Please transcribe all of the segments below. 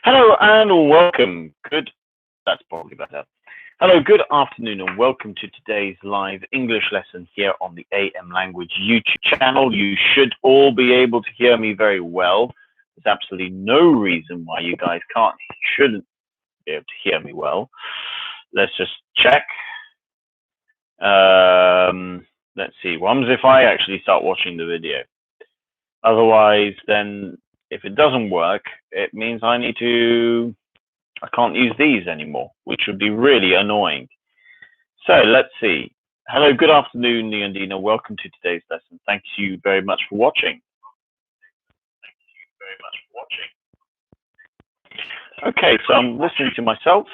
Hello and welcome. That's probably better. Hello, good afternoon and welcome to today's live English lesson here on the AM Language YouTube channel. You should all be able to hear me very well. There's absolutely no reason why you guys shouldn't be able to hear me well. Let's just check. Let's see. What if I actually start watching the video? Otherwise, then if it doesn't work, it means I can't use these anymore, which would be really annoying. So let's see. Hello, good afternoon, Leondina. Welcome to today's lesson. Thank you very much for watching. Okay, so I'm listening to myself.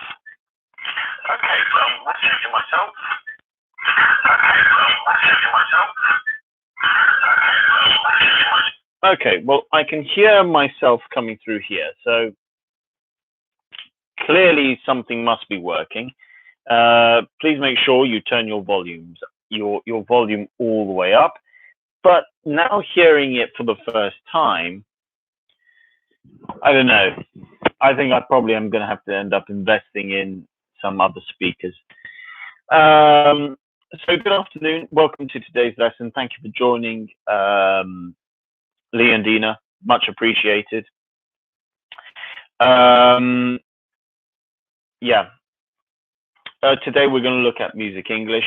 Okay, well, I can hear myself coming through here, so clearly something must be working. Please make sure you turn your volume all the way up. But now hearing it for the first time, I don't know. I think I probably am going to have to end up investing in some other speakers. So good afternoon. Welcome to today's lesson. Thank you for joining, Lee and Dina. Much appreciated. Today we're going to look at Music English.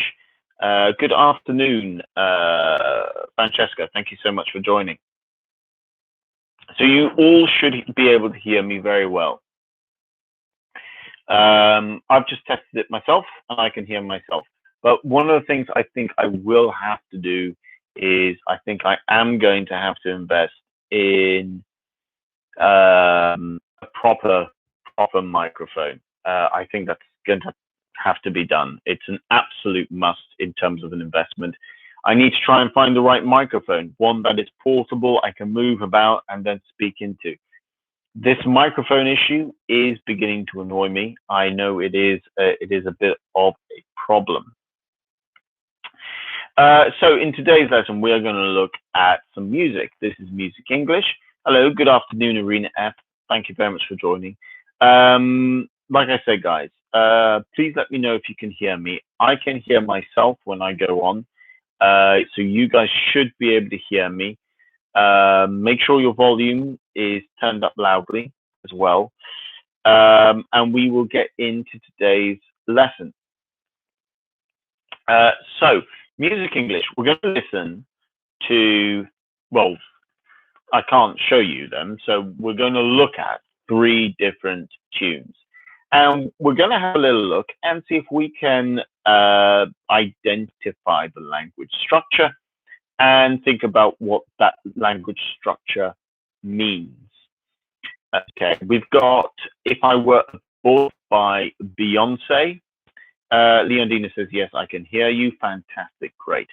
Good afternoon, Francesca. Thank you so much for joining. So you all should be able to hear me very well. I've just tested it myself and I can hear myself. But one of the things I think I will have to do is I think I am going to have to invest in a proper microphone. I think that's going to have to be done. It's an absolute must in terms of an investment. I need to try and find the right microphone, one that is portable, I can move about and then speak into. This microphone issue is beginning to annoy me. I know it is a bit of a problem. So in today's lesson, we are going to look at some music. This is Music English. Hello, good afternoon, Arena F. Thank you very much for joining. Like I said, guys, please let me know if you can hear me. I can hear myself when I go on. So you guys should be able to hear me. Make sure your volume is turned up loudly as well. And we will get into today's lesson. So, Music English, we're going to listen to, well, I can't show you them. So we're going to look at 3 different tunes. And we're going to have a little look and see if we can identify the language structure and think about what that language structure means. Okay, we've got If I Were a Boy by Beyonce. Leondina says, yes, I can hear you. Fantastic, great.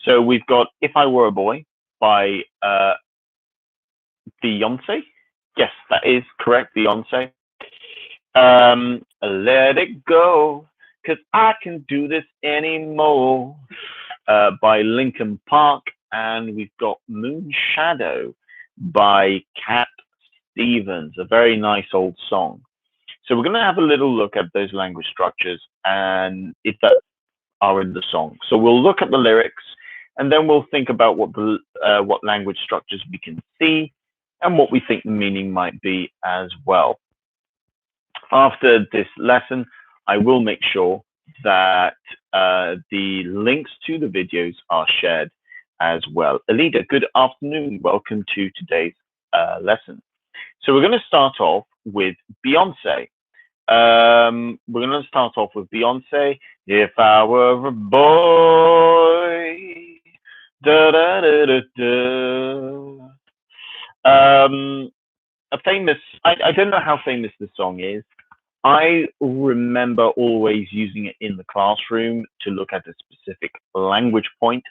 So we've got If I Were a Boy by Beyonce. Yes, that is correct, Beyonce. Let It Go, 'Cause I Can't Do This Anymore by Linkin Park. And we've got Moon Shadow by Cat Stevens, a very nice old song. So we're going to have a little look at those language structures and if that are in the song. So we'll look at the lyrics and then we'll think about what language structures we can see and what we think the meaning might be as well. After this lesson, I will make sure that the links to the videos are shared as well. Alida, good afternoon. Welcome to today's lesson. So we're going to start off with Beyonce. We're going to start off with Beyonce. If I Were a Boy. Da, da, da, da, da. A famous, I don't know how famous this song is. I remember always using it in the classroom to look at a specific language point.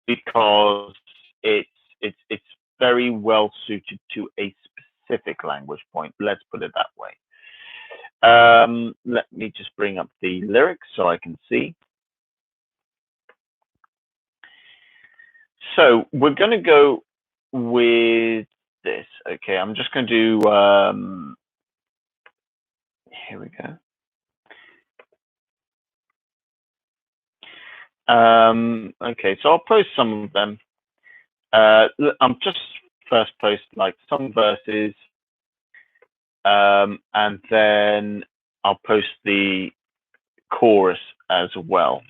Because it's very well suited to a specific language point. Let's put it that way. Let me just bring up the lyrics so I can see. So we're going to go with this. Okay, I'm just going to do, here we go. Okay, so I'll post some of them. I'm just first post like some verses, and then I'll post the chorus as well.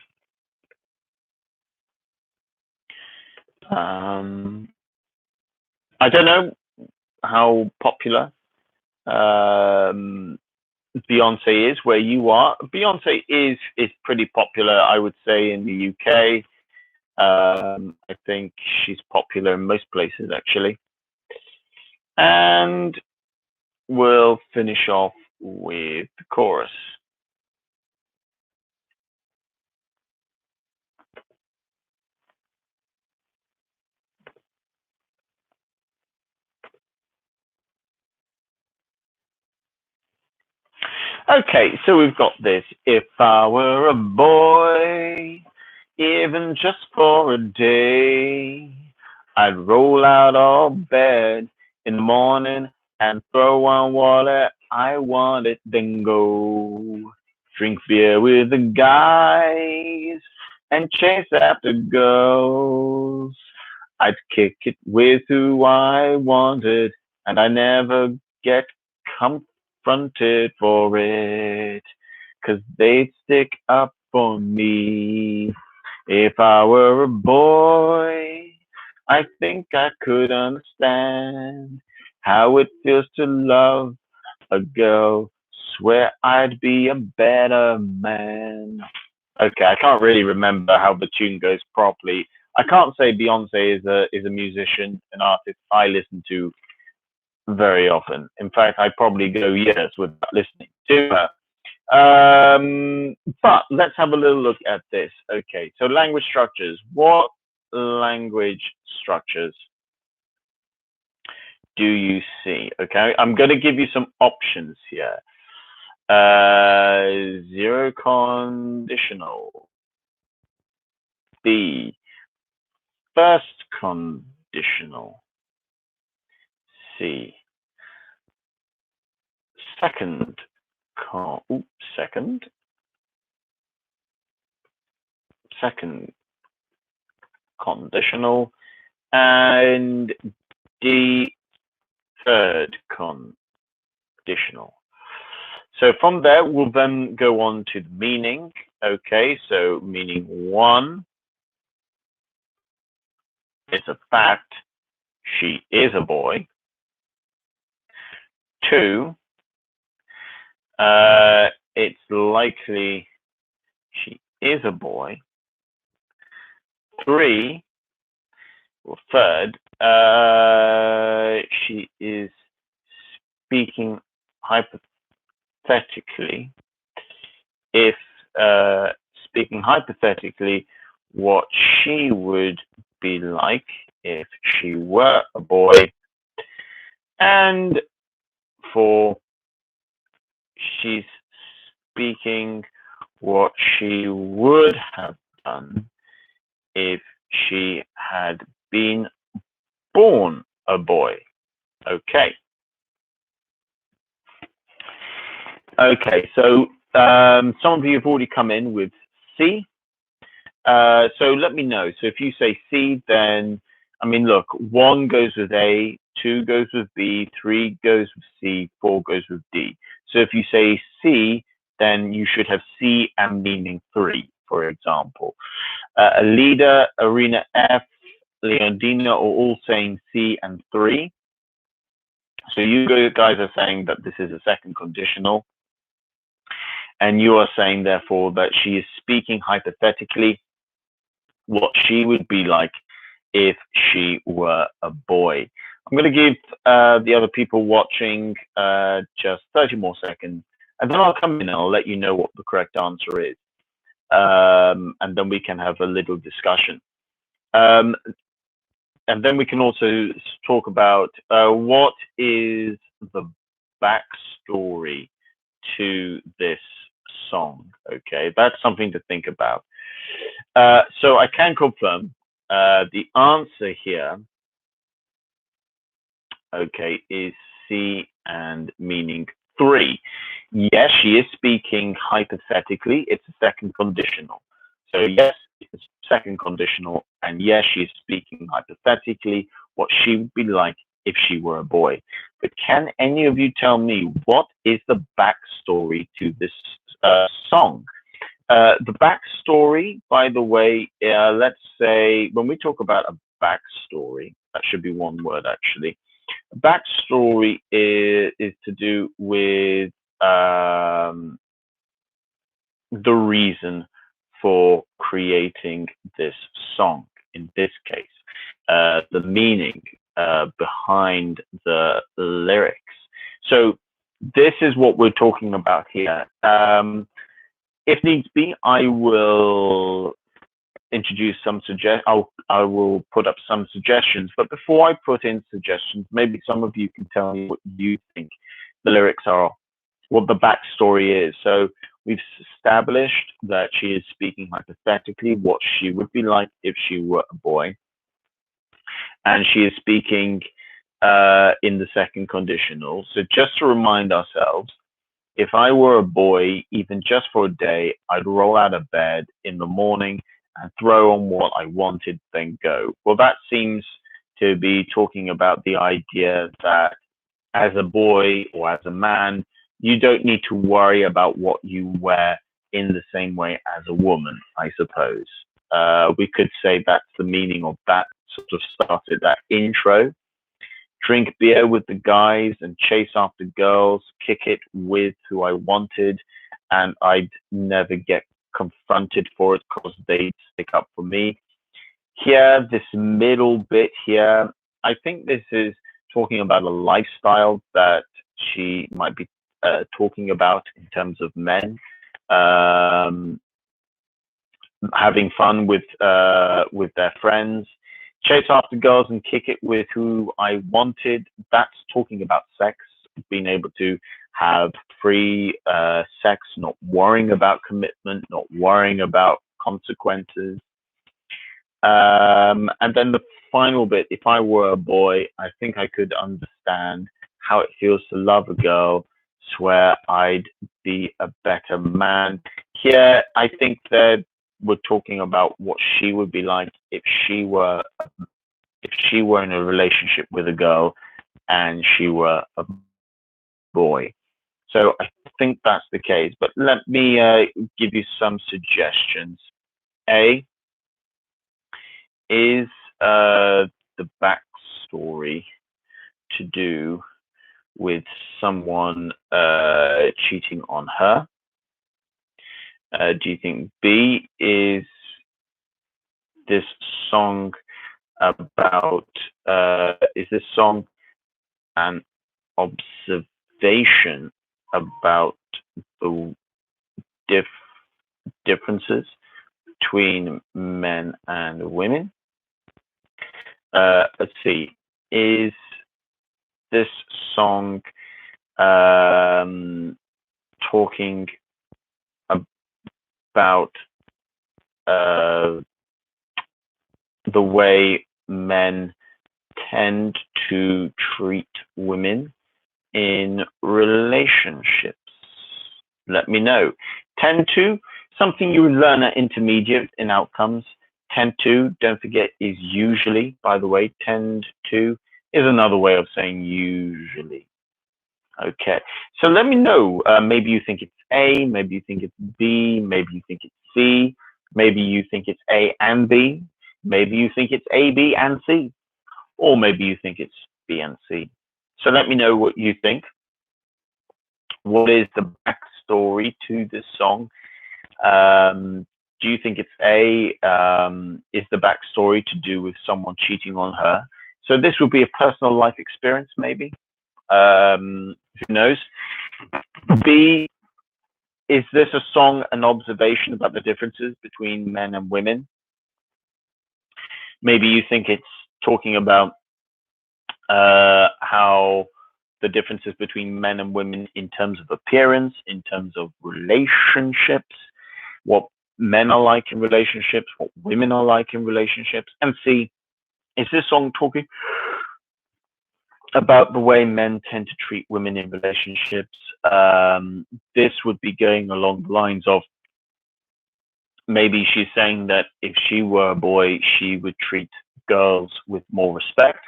I don't know how popular Beyonce is where you are. Beyonce is pretty popular, I would say, in the UK. I think she's popular in most places actually. And we'll finish off with the chorus. Okay, so we've got this. If I were a boy, even just for a day, I'd roll out of bed in the morning and throw on water. I want it, then go drink beer with the guys and chase after girls. I'd kick it with who I wanted, and I never get confronted for it, 'cause they'd stick up for me. If I were a boy, I think I could understand how it feels to love a girl. Swear I'd be a better man. Okay, I can't really remember how the tune goes properly. I can't say Beyonce is a musician, an artist I listen to very often. In fact, I probably go years without listening to her. But let's have a little look at this. Okay, so language structures. What language structures do you see? Okay, I'm going to give you some options here. Zero conditional. B. First conditional. C. Second second conditional, and D. Third conditional. So from there, we'll then go on to the meaning. Okay, so meaning one, it's a fact, she is a boy. Two, it's likely she is a boy. Three, or third, she is speaking hypothetically. If speaking hypothetically, what she would be like if she were a boy. And four, she's speaking what she would have done if she had been born a boy. Okay. Okay, so some of you have already come in with C. So let me know. So if you say C, then, I mean, look, one goes with A, two goes with B, three goes with C, four goes with D. So if you say C, then you should have C and meaning three, for example. Alida, Arena F, Leondina are all saying C and three. So you guys are saying that this is a second conditional. And you are saying, therefore, that she is speaking hypothetically what she would be like if she were a boy. I'm going to give the other people watching just 30 more seconds, and then I'll come in and I'll let you know what the correct answer is. And then we can have a little discussion. And then we can also talk about what is the backstory to this song. Okay, that's something to think about. So I can confirm the answer here okay, is C and meaning three. Yes, she is speaking hypothetically. It's a second conditional. So yes, it's a second conditional, and yes, she's speaking hypothetically what she would be like if she were a boy. But can any of you tell me what is the backstory to this song? The backstory, by the way, let's say when we talk about a backstory, that should be one word actually. Backstory is to do with the reason for creating this song. In this case, the meaning behind the lyrics. So this is what we're talking about here. If needs be, I will introduce some I will put up some suggestions. But before I put in suggestions, maybe some of you can tell me what you think the lyrics are, what the backstory is. So we've established that she is speaking hypothetically what she would be like if she were a boy, and she is speaking in the second conditional. So just to remind ourselves, if I were a boy, even just for a day, I'd roll out of bed in the morning and throw on what I wanted, then go. Well, that seems to be talking about the idea that as a boy or as a man, you don't need to worry about what you wear in the same way as a woman, I suppose. We could say that's the meaning of that sort of started that intro. Drink beer with the guys and chase after girls, kick it with who I wanted, and I'd never get confronted for it because they'd stick up for me. Here, this middle bit here, I think this is talking about a lifestyle that she might be talking about in terms of men. Having fun with their friends, chase after girls and kick it with who I wanted. That's talking about sex, being able to have free sex, not worrying about commitment, not worrying about consequences. And then the final bit, if I were a boy, I think I could understand how it feels to love a girl, swear I'd be a better man. Here, I think that we're talking about what she would be like if she were in a relationship with a girl and she were a boy. So I think that's the case. But let me give you some suggestions. A is the backstory to do with someone cheating on her? Do you think B is this song about is this song an observation about the differences between men and women? Let's see. Is this song talking about the way men tend to treat women in relationships? Let me know. Tend to, something you would learn at intermediate in outcomes. Tend to, don't forget, is usually, by the way. Tend to is another way of saying usually. Okay, so let me know. Maybe you think it's A, maybe you think it's B, maybe you think it's C, maybe you think it's A and B, maybe you think it's A, B, and C, or maybe you think it's B and C. So let me know what you think. What is the backstory to this song? Do you think it's A, is the backstory to do with someone cheating on her? So this would be a personal life experience, maybe. Who knows? B, is this a song, an observation about the differences between men and women? Maybe you think it's talking about how the differences between men and women in terms of appearance, in terms of relationships, what men are like in relationships, what women are like in relationships. And C, is this song talking about the way men tend to treat women in relationships. This would be going along the lines of maybe she's saying that if she were a boy, she would treat girls with more respect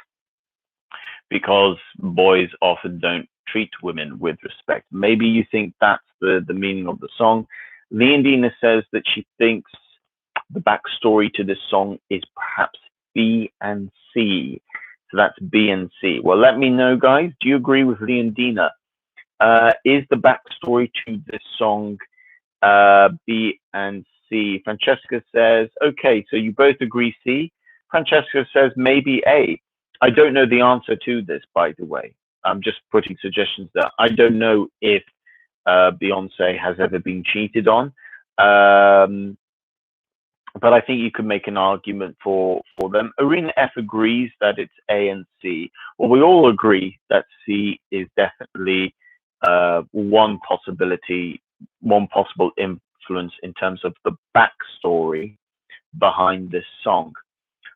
because boys often don't treat women with respect. Maybe you think that's the meaning of the song. Leondina says that she thinks the backstory to this song is perhaps B and C. So that's B and C. Well, let me know, guys. Do you agree with Leondina? Is the backstory to this song B and C? Francesca says, okay, so you both agree C. Francesca says maybe A. I don't know the answer to this, by the way. I'm just putting suggestions there. I don't know if Beyonce has ever been cheated on. But I think you could make an argument for them. Arena F agrees that it's A and C. Well, we all agree that C is definitely one possibility, one possible influence in terms of the backstory behind this song.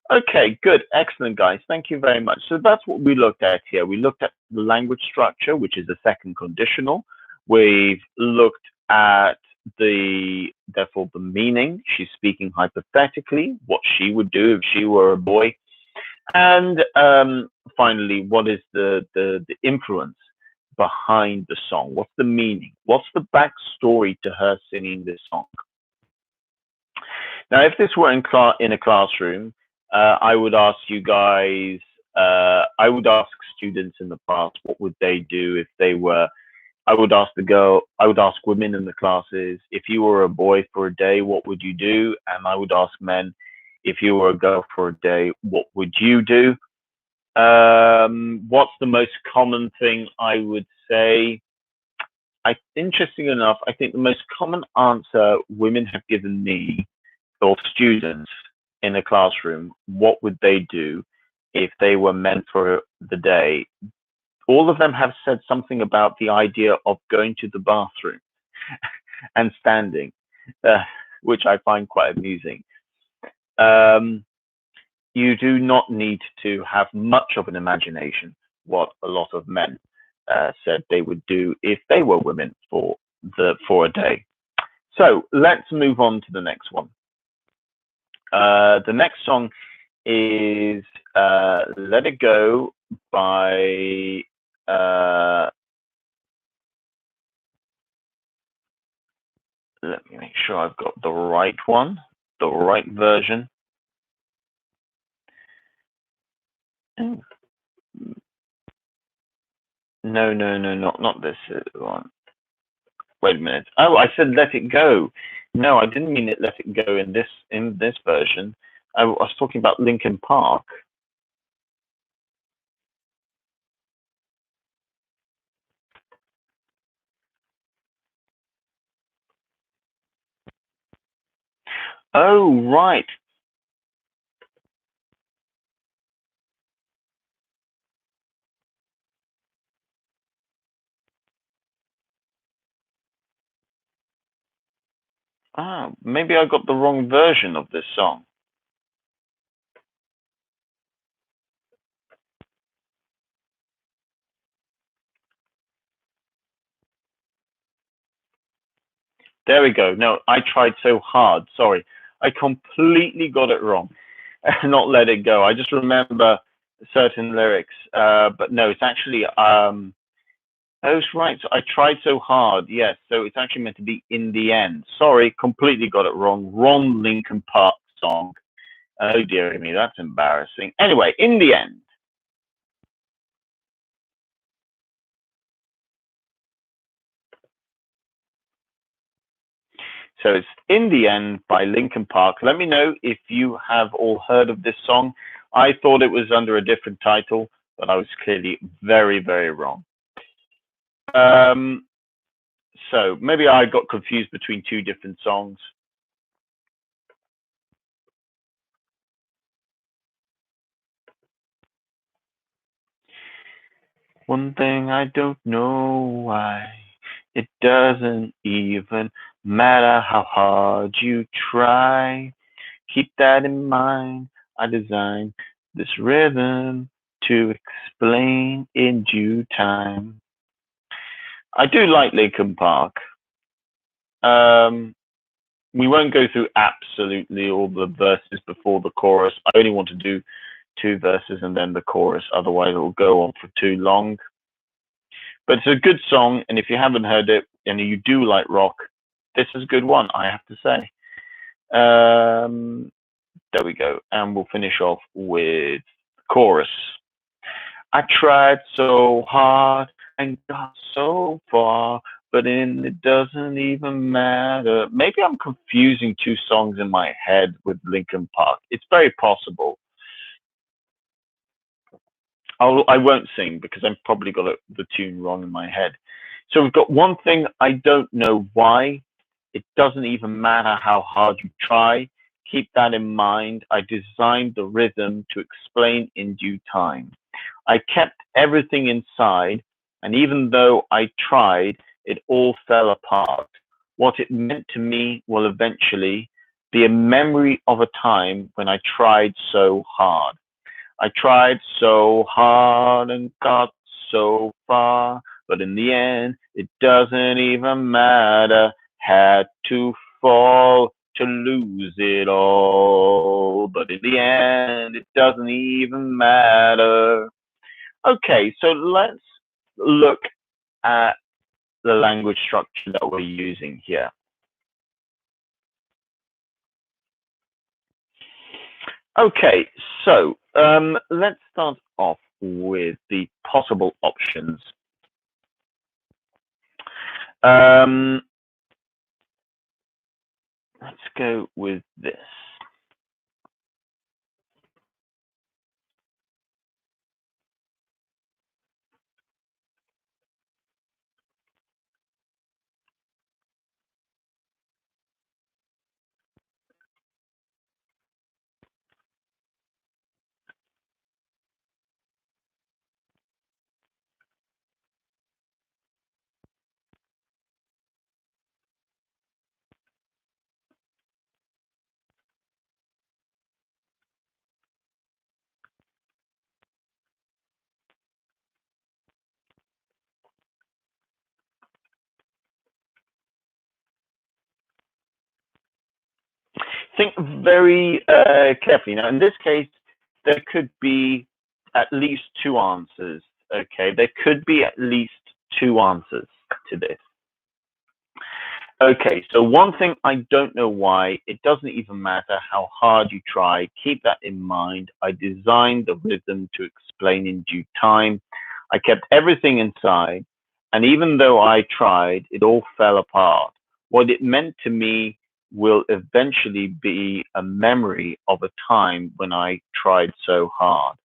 Okay, good, excellent, guys. Thank you very much. So that's what we looked at here. We looked at the language structure, which is the second conditional. We've looked at therefore the meaning. She's speaking hypothetically, what she would do if she were a boy. And finally, what is the influence behind the song? What's the meaning? What's the backstory to her singing this song? Now, if this were in a classroom, I would ask you guys, I would ask students in the past, what would they do if they were, I would ask women in the classes, if you were a boy for a day, what would you do? And I would ask men, if you were a girl for a day, what would you do? What's the most common thing I would say? Interesting enough, I think the most common answer women have given me, or students in a classroom, what would they do if they were meant for the day? All of them have said something about the idea of going to the bathroom and standing, which I find quite amusing. You do not need to have much of an imagination what a lot of men said they would do if they were women for a day. So let's move on to the next one. The next song is Let It Go by let me make sure I've got the right one, the right version. No, not this one. Wait a minute. Oh, I said Let It Go. No, I didn't mean it Let It Go in this version. I was talking about Linkin Park. Oh, right. Ah, maybe I got the wrong version of this song. There we go. No, I tried so hard. Sorry. I completely got it wrong. Not Let It Go. I just remember certain lyrics. But no, it's actually oh, right. So I tried so hard. Yes. So it's actually meant to be In the End. Sorry, completely got it wrong. Wrong Linkin Park song. Oh dear me, that's embarrassing. Anyway, In the End. So it's In the End by Linkin Park. Let me know if you have all heard of this song. I thought it was under a different title, but I was clearly very, very wrong. So maybe I got confused between two different songs. One thing I don't know why. It doesn't even matter how hard you try. Keep that in mind. I designed this rhythm to explain in due time. I do like Linkin Park. We won't go through absolutely all the verses before the chorus. I only want to do two verses and then the chorus, otherwise it will go on for too long. But it's a good song, and if you haven't heard it and you do like rock, this is a good one, I have to say. There we go, and we'll finish off with chorus. I tried so hard and got so far, but it doesn't even matter. Maybe I'm confusing two songs in my head with Linkin Park. It's very possible. I won't sing because I've probably got the tune wrong in my head. So we've got one thing I don't know why. It doesn't even matter how hard you try. Keep that in mind. I designed the rhythm to explain in due time. I kept everything inside, and even though I tried, it all fell apart. What it meant to me will eventually be a memory of a time when I tried so hard. I tried so hard and got so far, but in the end, it doesn't even matter. Had to fall to lose it all, but in the end, it doesn't even matter. Okay, so let's look at the language structure that we're using here. Okay, so let's start off with the possible options. Let's go with this. Think very carefully. Now, in this case, there could be at least two answers. Okay, there could be at least two answers to this. Okay, so one thing I don't know why, it doesn't even matter how hard you try, keep that in mind. I designed the rhythm to explain in due time. I kept everything inside, and even though I tried, it all fell apart. What it meant to me will eventually be a memory of a time when I tried so hard.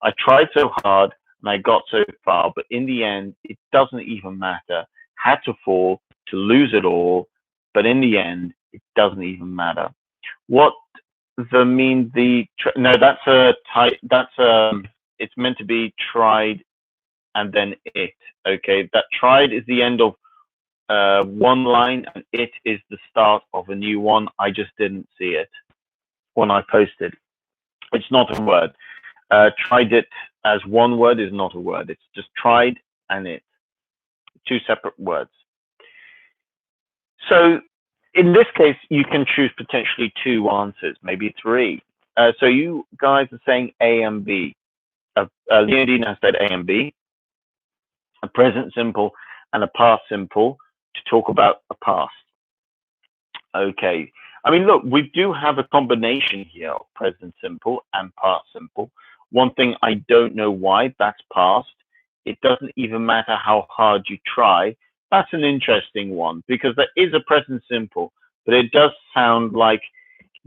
I tried so hard and I got so far, but in the end, it doesn't even matter. Had to fall to lose it all, but in the end, it doesn't even matter. What the mean the no? That's a type. It's meant to be tried and then it. Okay, that tried is the end of one line, and it is the start of a new one. I just didn't see it when I posted. It's not a word. Tried it as one word is not a word. It's just tried and it. Two separate words. So in this case, you can choose potentially two answers, maybe three. So you guys are saying A and B. Leonidina has said A and B, a present simple and a past simple to talk about a past. Okay. I mean, look, we do have a combination here of present simple and past simple. One thing I don't know why that's past. It doesn't even matter how hard you try. That's an interesting one because there is a present simple, but it does sound like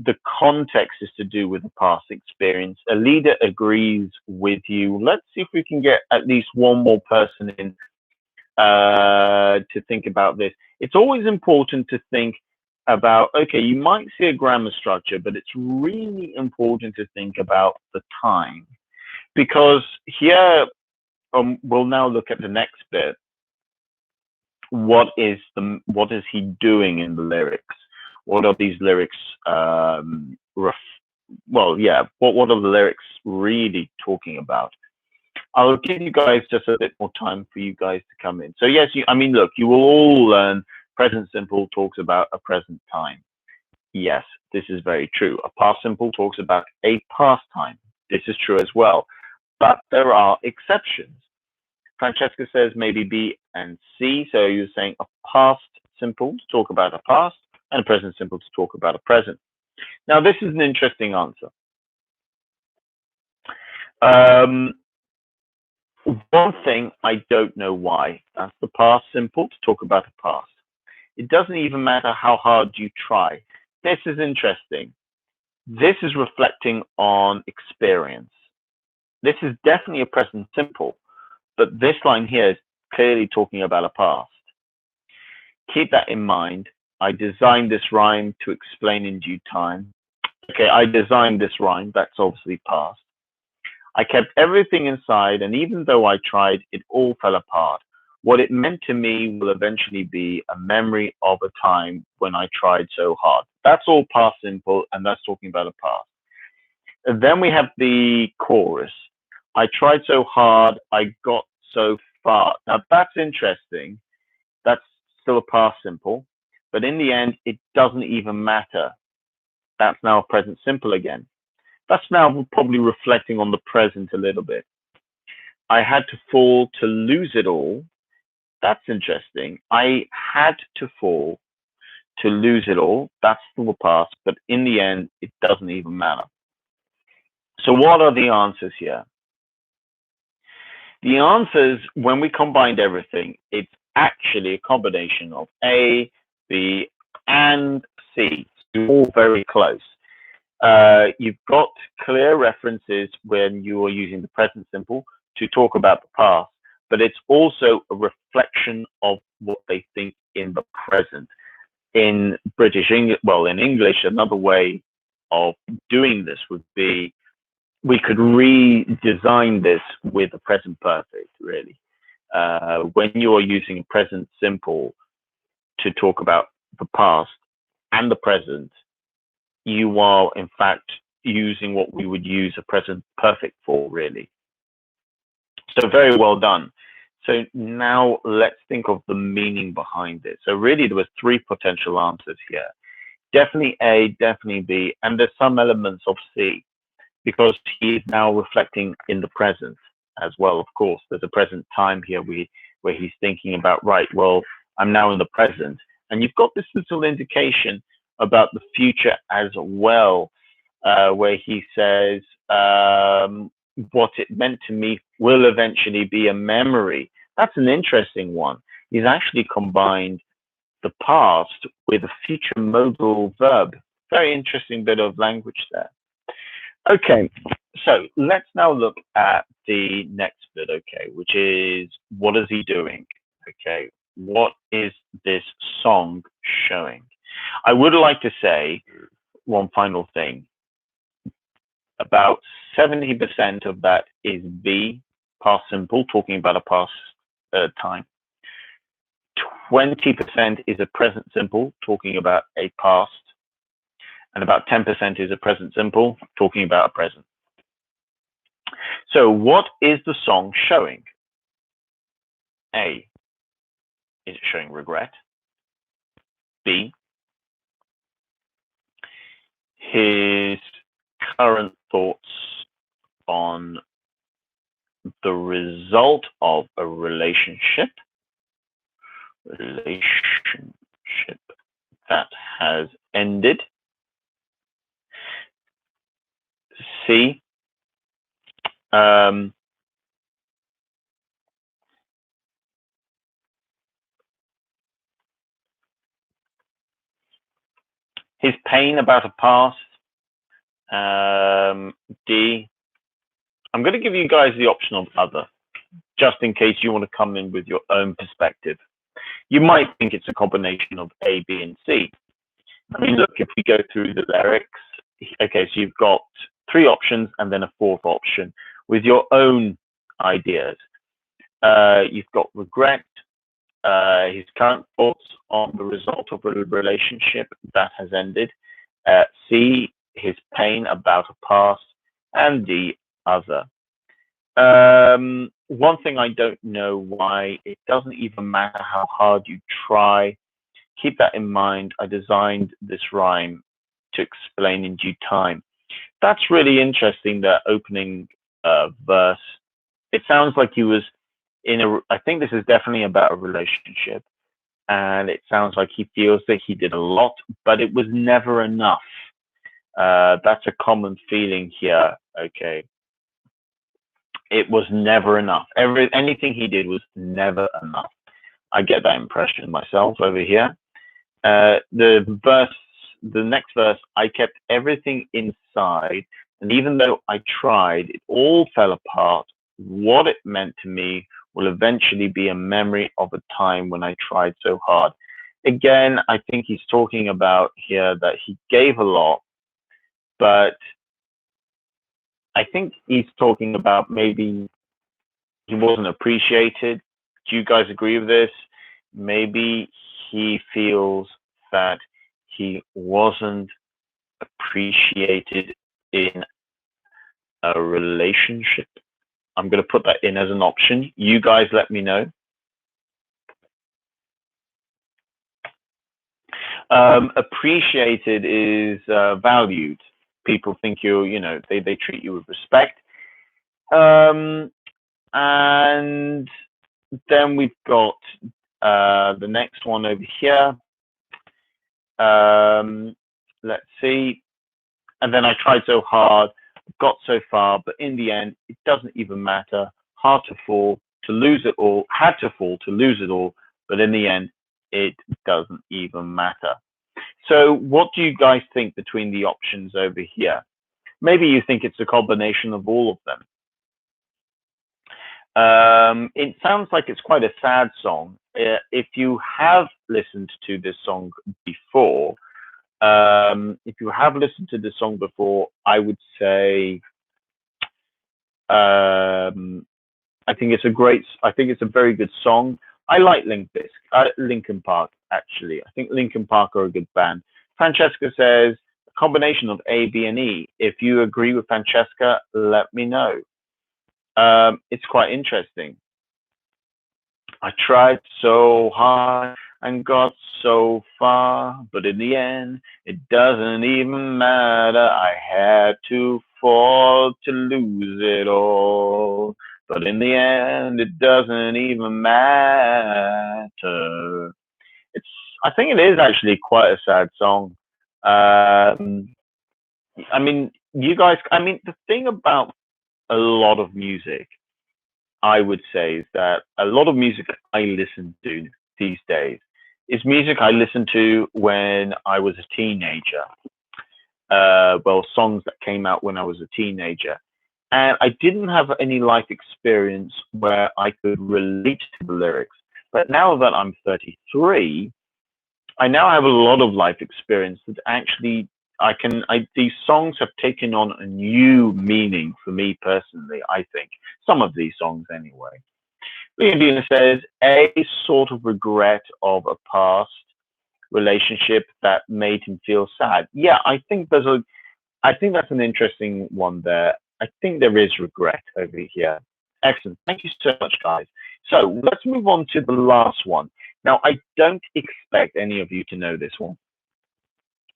the context is to do with the past experience. A leader agrees with you. Let's see if we can get at least one more person in to think about this. It's always important to think about, okay, you might see a grammar structure, but it's really important to think about the time. Because here, we'll now look at the next bit. What is he doing in the lyrics? What are these lyrics what are the lyrics really talking about? I'll give you guys just a bit more time for you guys to come in. So yes, I mean, look, you will all learn present simple talks about a present time. Yes, this is very true. A past simple talks about a past time. This is true as well. But there are exceptions. Francesca says maybe B and C. So you're saying a past simple to talk about a past and a present simple to talk about a present. Now, this is an interesting answer. One thing I don't know why. That's the past simple to talk about the past. It doesn't even matter how hard you try. This is interesting. This is reflecting on experience. This is definitely a present simple, but this line here is clearly talking about a past. Keep that in mind. I designed this rhyme to explain in due time. Okay, I designed this rhyme. That's obviously past. I kept everything inside, and even though I tried, it all fell apart. What it meant to me will eventually be a memory of a time when I tried so hard. That's all past simple, and that's talking about a past. And then we have the chorus. I tried so hard, I got so far. Now that's interesting. That's still a past simple, but in the end, it doesn't even matter. That's now a present simple again. That's now probably reflecting on the present a little bit. I had to fall to lose it all. That's interesting. I had to fall to lose it all. That's still the past, but in the end, it doesn't even matter. So what are the answers here? The answers, when we combined everything, it's actually a combination of A, B, and C. It's all very close. You've got clear references when you are using the present simple to talk about the past, but it's also a reflection of what they think in the present. In British English, well, in English, another way of doing this would be we could redesign this with a present perfect, really. When you are using present simple to talk about the past and the present, you are, in fact, using what we would use a present perfect for, really. So very well done. So now let's think of the meaning behind it. So really, there was three potential answers here. Definitely A, definitely B, and there's some elements of C, because he is now reflecting in the present as well. Of course, there's a present time here where he's thinking about, right, well, I'm now in the present. And you've got this little indication about the future as well, where he says, what it meant to me will eventually be a memory. That's an interesting one. He's actually combined the past with a future modal verb. Very interesting bit of language there. Okay, so let's now look at the next bit, okay, which is what is he doing? Okay, what is this song showing? I would like to say one final thing. About 70% of that is B, past simple, talking about a past time. 20% is a present simple, talking about a past. And about 10% is a present simple, talking about a present. So what is the song showing? A, is it showing regret? B, his current thoughts on the result of a relationship that has ended. C, his pain about a past. D, I'm going to give you guys the option of other, just in case you want to come in with your own perspective. You might think it's a combination of A, B, and C. I mean, look, if we go through the lyrics, okay, so you've got three options and then a fourth option with your own ideas. You've got regret, his current thoughts on the result of a relationship that has ended. C, his pain about a past, and D, other. One thing I don't know why it doesn't even matter how hard you try. Keep that in mind. I designed this rhyme to explain in due time. That's really interesting. That opening verse. It sounds like he was in a. I think this is definitely about a relationship, and it sounds like he feels that he did a lot, but it was never enough. That's a common feeling here. Okay, it was never enough. Anything he did was never enough. I get that impression myself over here. The the next verse, I kept everything inside, and even though I tried, it all fell apart. What it meant to me will eventually be a memory of a time when I tried so hard. Again, I think he's talking about here that he gave a lot, but I think he's talking about maybe he wasn't appreciated. Do you guys agree with this? Maybe he feels that he wasn't appreciated in a relationship. I'm going to put that in as an option. You guys let me know. Appreciated is valued. People think they treat you with respect. And then we've got the next one over here. Let's see. And then I tried so hard, got so far, but in the end, it doesn't even matter. Hard to fall, to lose it all, had to fall to lose it all, but in the end, it doesn't even matter. So what do you guys think between the options over here? Maybe you think it's a combination of all of them. It sounds like it's quite a sad song. If you have listened to this song before, I would say I think it's a very good song. I like Linkin Park actually. I think Linkin Park are a good band. Francesca says a combination of A, B, and E. If you agree with Francesca, let me know. It's quite interesting. I tried so hard and got so far, but in the end, it doesn't even matter. I had to fall to lose it all, but in the end, it doesn't even matter. It's, I think it is actually quite a sad song. Um, I mean, the thing about a lot of music I would say is that a lot of music I listen to these days is music I listened to when I was a teenager. Well, songs that came out when I was a teenager. And I didn't have any life experience where I could relate to the lyrics. But now that I'm 33, I now have a lot of life experience that actually these songs have taken on a new meaning for me personally, I think. Some of these songs anyway. Leondina says, a sort of regret of a past relationship that made him feel sad. Yeah, I think that's an interesting one there. I think there is regret over here. Excellent. Thank you so much, guys. So let's move on to the last one. Now, I don't expect any of you to know this one,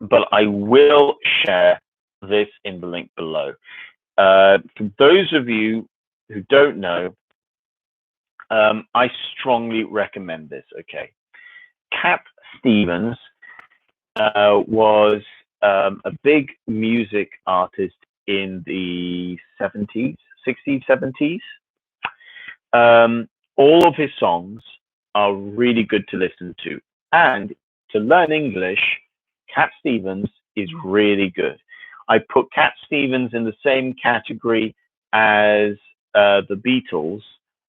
but I will share this in the link below. For those of you who don't know, I strongly recommend this. Okay, Cat Stevens was a big music artist in the 70s, 60s, 70s. All of his songs are really good to listen to. And to learn English, Cat Stevens is really good. I put Cat Stevens in the same category as the Beatles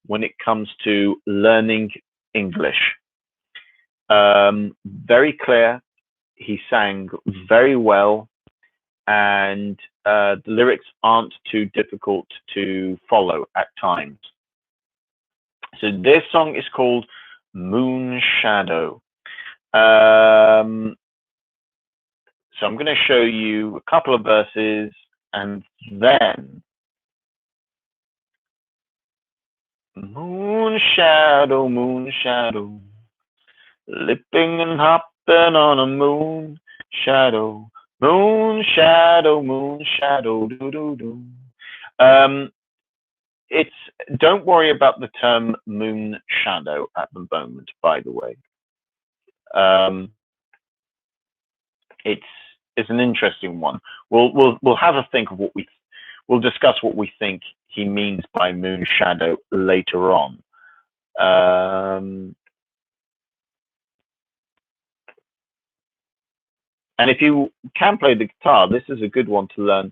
when it comes to learning English. Very clear. He sang very well, and the lyrics aren't too difficult to follow at times. So this song is called Moon Shadow. So I'm going to show you a couple of verses, and then moon shadow, lipping and hopping on a shadow, moon shadow, do do do. Um, it's don't worry about the term moon shadow at the moment. By the way, um, it's it's an interesting one. We'll have a think of what we'll discuss what we think he means by moon shadow later on. Um, and if you can play the guitar, this is a good one to learn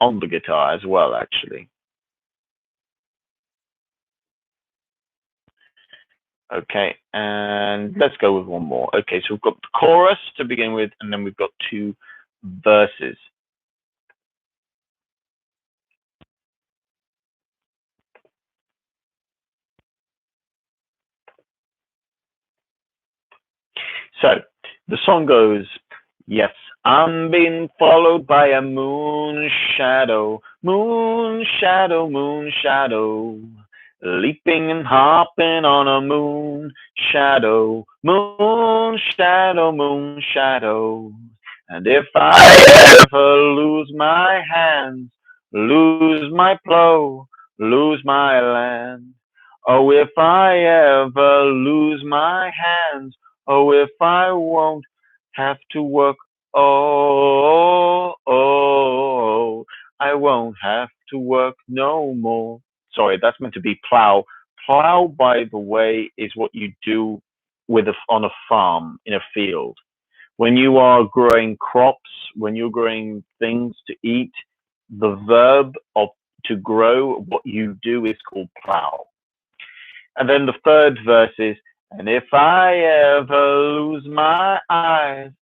on the guitar as well, actually. Okay, and let's go with one more. Okay, so we've got the chorus to begin with, and then we've got two verses. So the song goes, yes, I'm being followed by a moon shadow, leaping and hopping on a moon shadow. And if I ever lose my hands, lose my plow, lose my land, oh, if I ever lose my hands, oh, if I won't have to work, I won't have to work no more. Sorry, that's meant to be plow. Plow, by the way, is what you do on a farm in a field. When you are growing crops, when you're growing things to eat, the verb of to grow, what you do is called plow. And then the third verse is, and if I ever lose my eyes,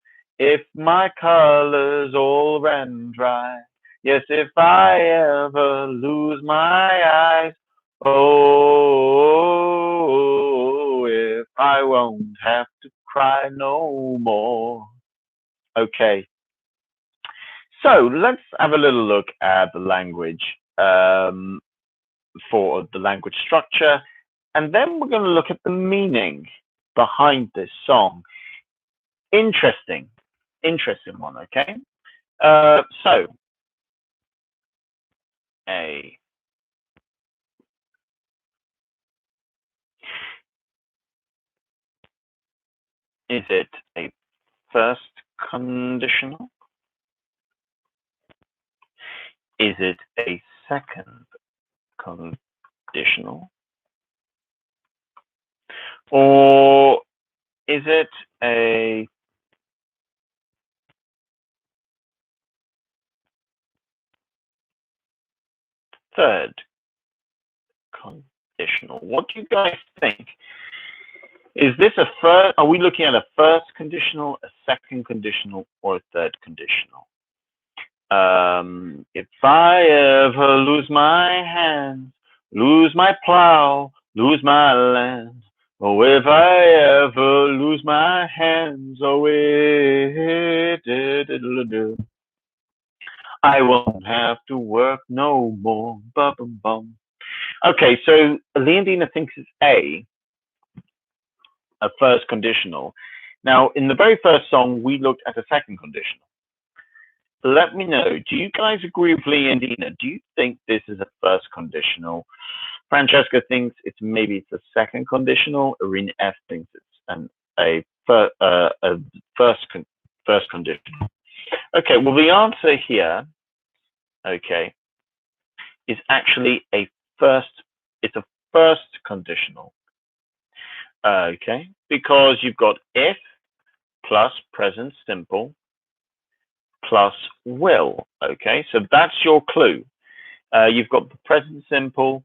if my colors all run dry, yes, if I ever lose my eyes, oh, if I won't have to cry no more. Okay, so let's have a little look at the language for the language structure, and then we're going to look at the meaning behind this song. Interesting, interesting one. Okay, so a is it a first conditional? Is it a second conditional? Or is it a third conditional? What do you guys think? Is this a first? Are we looking at a first conditional, a second conditional, or a third conditional? If I ever lose my hands, lose my plow, lose my land. Oh, if I ever lose my hands, oh, I won't have to work no more. Bum, bum, bum. Okay, so Leondina thinks it's a first conditional. Now, in the very first song, we looked at a second conditional. Let me know. Do you guys agree with Leondina? Do you think this is a first conditional? Francesca thinks it's a second conditional. Irene F thinks it's a first conditional. Okay, well the answer here, okay, is actually a first. It's a first conditional. Okay, because you've got if plus present simple plus will. Okay, so that's your clue. You've got the present simple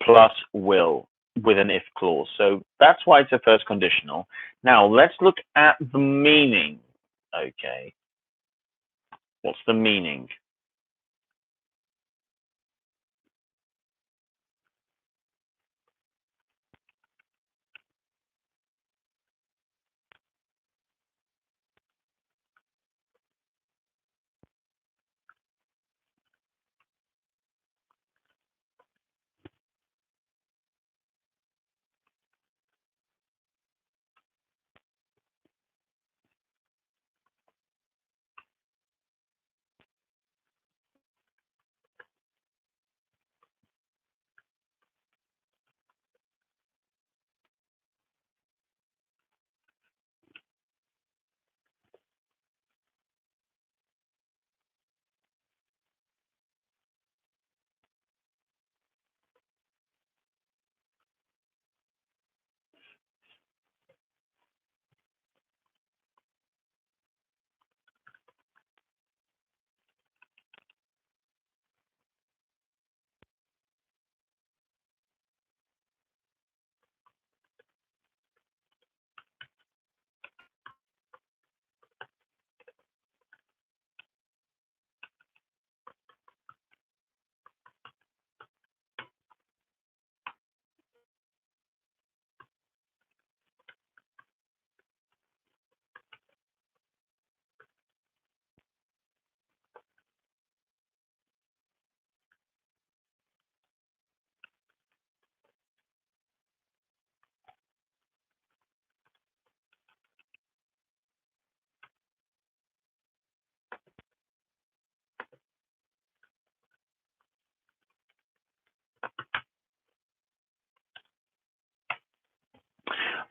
plus will with an if clause. So that's why it's a first conditional. Now let's look at the meaning. Okay, what's the meaning?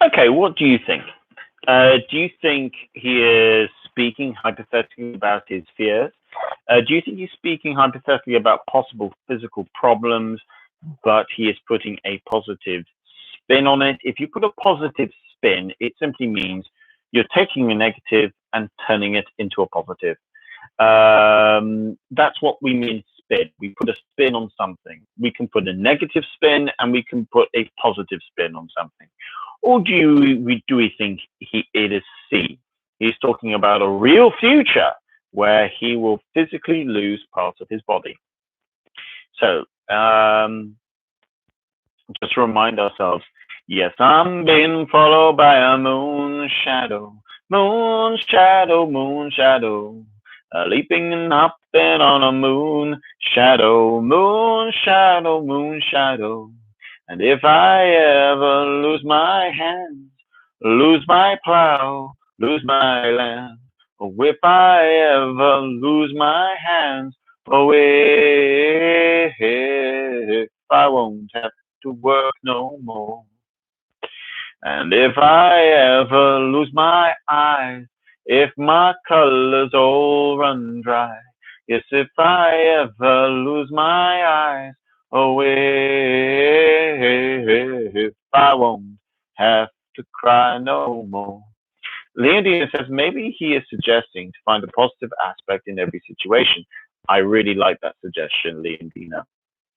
Okay, what do you think? Do you think he is speaking hypothetically about his fears? Do you think he's speaking hypothetically about possible physical problems, but he is putting a positive spin on it? If you put a positive spin, it simply means you're taking a negative and turning it into a positive. That's what we mean spin. We put a spin on something. We can put a negative spin and we can put a positive spin on something. Or do we think it is C? He's talking about a real future where he will physically lose parts of his body. So just to remind ourselves, yes, I'm being followed by a moon shadow, moon shadow, moon shadow, leaping and hopping on a moon shadow, moon shadow, moon shadow. And if I ever lose my hands, lose my plow, lose my land, or if I ever lose my hands, oh, if I won't have to work no more. And if I ever lose my eyes, if my colors all run dry, yes, if I ever lose my eyes, oh, if I won't have to cry no more. Leondina says maybe he is suggesting to find a positive aspect in every situation. I really like that suggestion, Leondina.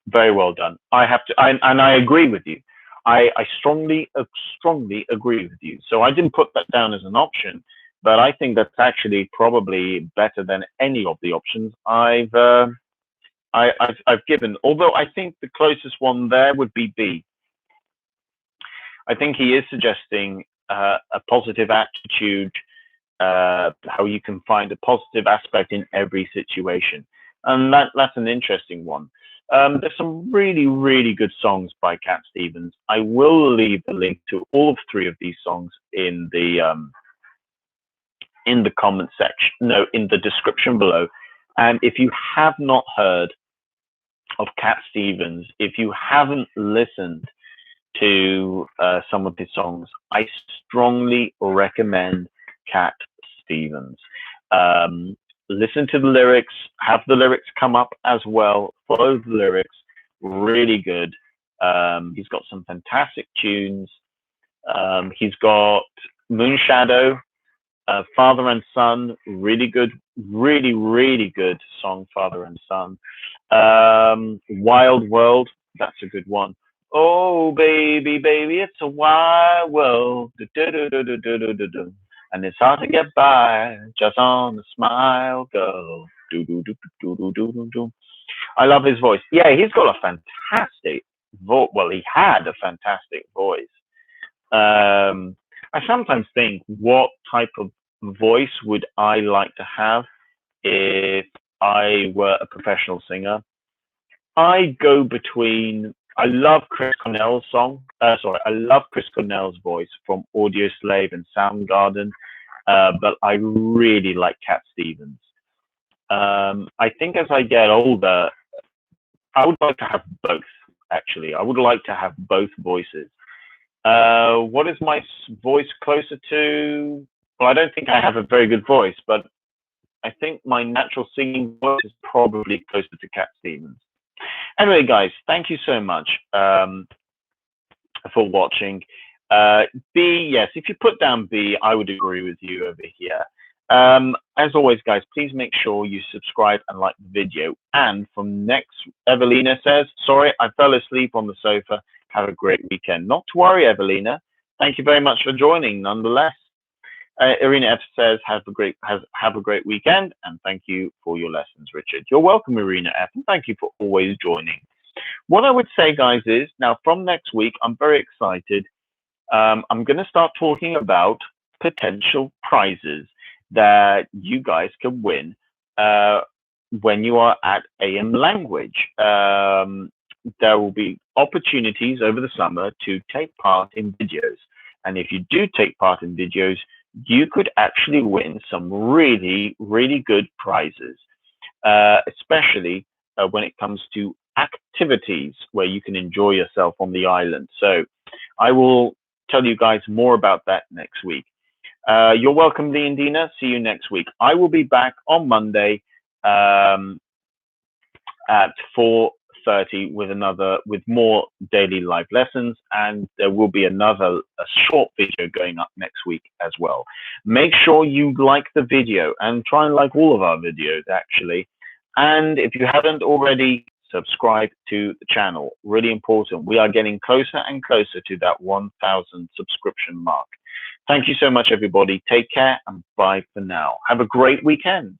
Very well done. And I agree with you. I strongly agree with you. So I didn't put that down as an option, but I think that's actually probably better than any of the options I've given. Although I think the closest one there would be B. I think he is suggesting a positive attitude, how you can find a positive aspect in every situation, and that's an interesting one. There's some really, really good songs by Cat Stevens. I will leave the link to all three of these songs in the comment section, no, in the description below. And if you have not heard of Cat Stevens, if you haven't listened to some of his songs, I strongly recommend Cat Stevens. Listen to the lyrics, have the lyrics come up as well, follow the lyrics, really good. He's got some fantastic tunes. He's got Moon Shadow, Father and Son, really good, really, really good song, Father and Son. Wild World, that's a good one. Oh, baby, baby, it's a wild world. And it's hard to get by just on a smile, girl. I love his voice. Yeah, he's got a fantastic voice. Well, he had a fantastic voice. I sometimes think, what type of voice would I like to have if I were a professional singer? I go between. I love Chris Cornell's song. I love Chris Cornell's voice from Audio Slave and Soundgarden, but I really like Cat Stevens. I think as I get older, I would like to have both. Actually, I would like to have both voices. What is my voice closer to? Well, I don't think I have a very good voice, but I think my natural singing voice is probably closer to Cat Stevens. Anyway, guys, thank you so much for watching. B, yes, if you put down B, I would agree with you over here. As always, guys, please make sure you subscribe and like the video. And from next, Evelina says, sorry, I fell asleep on the sofa. Have a great weekend. Not to worry, Evelina. Thank you very much for joining, nonetheless. Irina F says, have a great weekend, and thank you for your lessons, Richard. You're welcome, Irina F, and thank you for always joining. What I would say, guys, is now from next week, I'm very excited. I'm going to start talking about potential prizes that you guys can win when you are at AM Language. There will be opportunities over the summer to take part in videos. And if you do take part in videos, you could actually win some really, really good prizes, especially when it comes to activities where you can enjoy yourself on the island. So I will tell you guys more about that next week. You're welcome, Lee and Dina. See you next week. I will be back on Monday at 4:30 with more daily live lessons, and there will be a short video going up next week as well. Make sure you like the video and try and like all of our videos actually. And if you haven't already, subscribe to the channel. Really important. We are getting closer and closer to that 1,000 subscription mark. Thank you so much, everybody. Take care and bye for now. Have a great weekend.